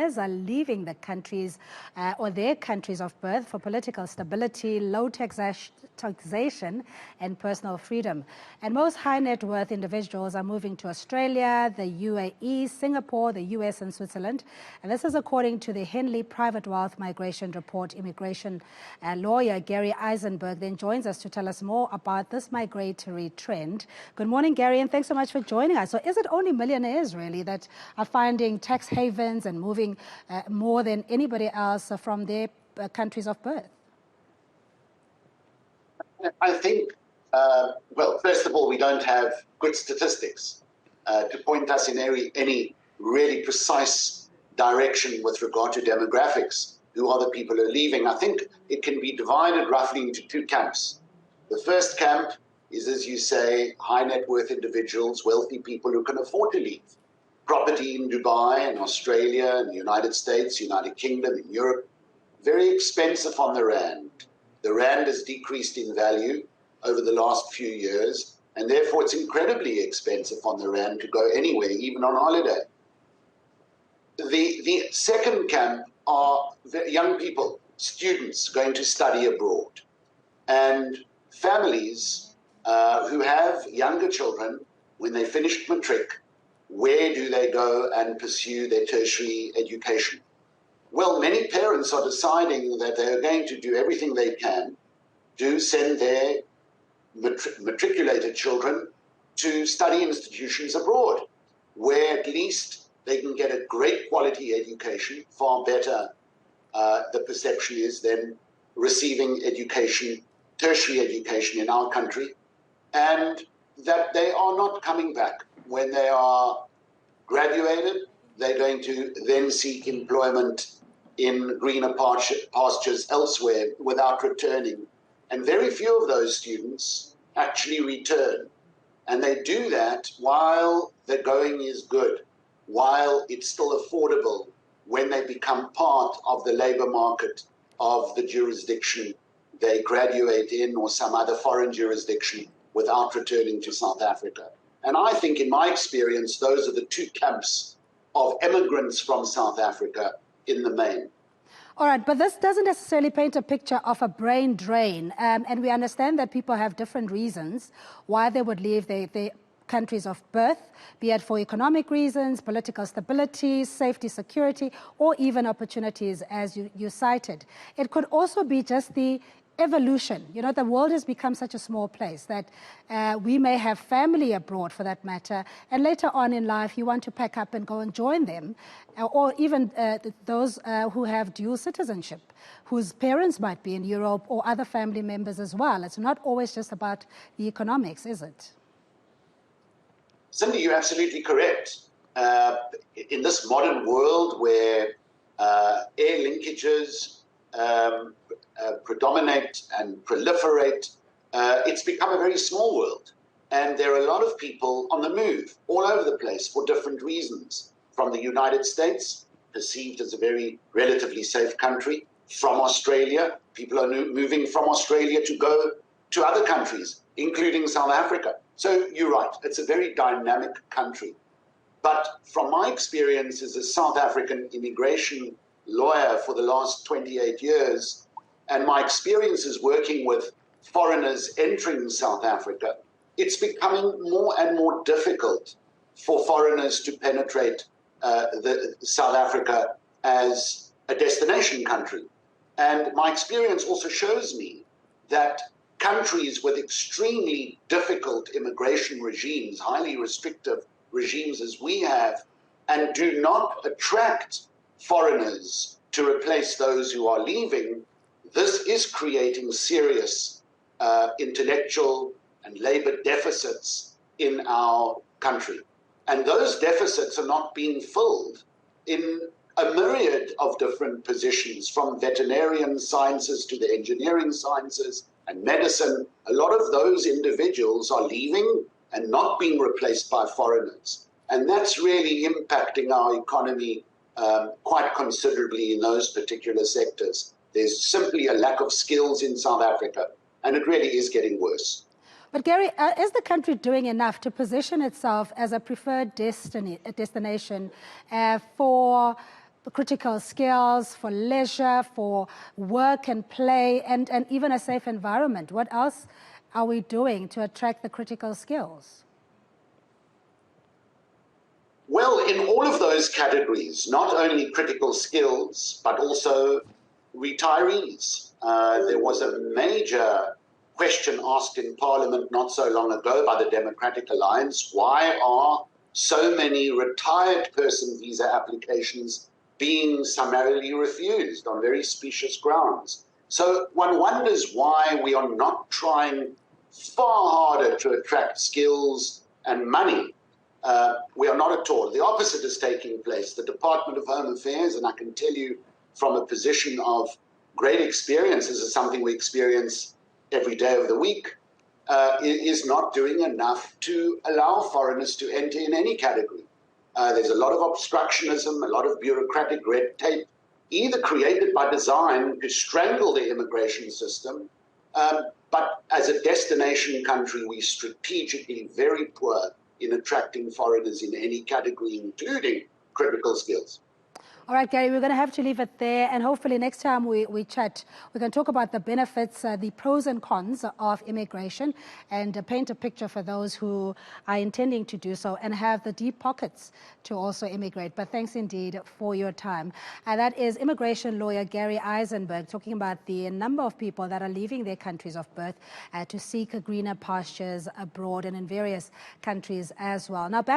millionaires are leaving the countries or their countries of birth for political stability, low taxation and personal freedom. And most high net worth individuals are moving to Australia, the UAE, Singapore, the US and Switzerland. And this is according to the Henley Private Wealth Migration report. Immigration lawyer Gary Eisenberg then joins us to tell us more about this migratory trend. Good morning, Gary, and thanks so much for joining us. So is it only millionaires really that are finding tax havens and moving more than anybody else from their countries of birth? I think, well, first of all, we don't have good statistics to point us in any really precise direction with regard to demographics. Who are the people who are leaving? I think it can be divided roughly into two camps. The first camp is, as you say, high net worth individuals, wealthy people who can afford to leave. Property in Dubai and Australia and the United States, United Kingdom and Europe, very expensive on the rand. The rand has decreased in value over the last few years, and therefore it's incredibly expensive on the rand to go anywhere, even on holiday. The second camp are young people, students going to study abroad, and families who have younger children. When they finish matric, where do they go and pursue their tertiary education? Well, many parents are deciding that they are going to do everything they can to send their matriculated children to study institutions abroad, where at least they can get a great quality education, far better, the perception is, than receiving education, tertiary education in our country, and that they are not coming back. When they are graduated, they're going to then seek employment in greener pastures elsewhere without returning. And very few of those students actually return. And they do that while the going is good, while it's still affordable, when they become part of the labor market of the jurisdiction they graduate in or some other foreign jurisdiction without returning to South Africa. And I think, in my experience, those are the two camps of immigrants from South Africa in the main. All right, but this doesn't necessarily paint a picture of a brain drain. And we understand that people have different reasons why they would leave their countries of birth, be it for economic reasons, political stability, safety, security, or even opportunities, as you cited. It could also be just the evolution. You know, the world has become such a small place that we may have family abroad, for that matter, and later on in life you want to pack up and go and join them, or even those who have dual citizenship, whose parents might be in Europe, or other family members as well. It's not always just about the economics, is it? Cindy, you're absolutely correct. In this modern world where air linkages predominate and proliferate, it's become a very small world. And there are a lot of people on the move all over the place for different reasons. From the United States, perceived as a very relatively safe country. From Australia, people are moving from Australia to go to other countries, including South Africa. So you're right, it's a very dynamic country. But from my experience as a South African immigration lawyer for the last 28 years, and my experiences working with foreigners entering South Africa, it's becoming more and more difficult for foreigners to penetrate South Africa as a destination country. And my experience also shows me that countries with extremely difficult immigration regimes, highly restrictive regimes as we have, and do not attract foreigners to replace those who are leaving, this is creating serious intellectual and labor deficits in our country. And those deficits are not being filled in a myriad of different positions, from veterinarian sciences to the engineering sciences and medicine. A lot of those individuals are leaving and not being replaced by foreigners. And that's really impacting our economy quite considerably in those particular sectors. There's simply a lack of skills in South Africa, and it really is getting worse. But Gary, is the country doing enough to position itself as a preferred destination for critical skills, for leisure, for work and play, and even a safe environment. What else are we doing to attract the critical skills? Well, in all of those categories, not only critical skills, but also retirees. There was a major question asked in Parliament not so long ago by the Democratic Alliance: why are so many retired person visa applications being summarily refused on very specious grounds? So one wonders why we are not trying far harder to attract skills and money. We are not at all. The opposite is taking place. The Department of Home Affairs, and I can tell you from a position of great experience, this is something we experience every day of the week, is not doing enough to allow foreigners to enter in any category. There's a lot of obstructionism, a lot of bureaucratic red tape, either created by design to strangle the immigration system, but as a destination country, we're strategically very poor in attracting foreigners in any category, including critical skills. All right, Gary, we're going to have to leave it there. And hopefully next time we chat, we can talk about the benefits, the pros and cons of immigration, and paint a picture for those who are intending to do so and have the deep pockets to also immigrate. But thanks indeed for your time. And that is immigration lawyer Gary Eisenberg talking about the number of people that are leaving their countries of birth to seek greener pastures abroad and in various countries as well. Now, back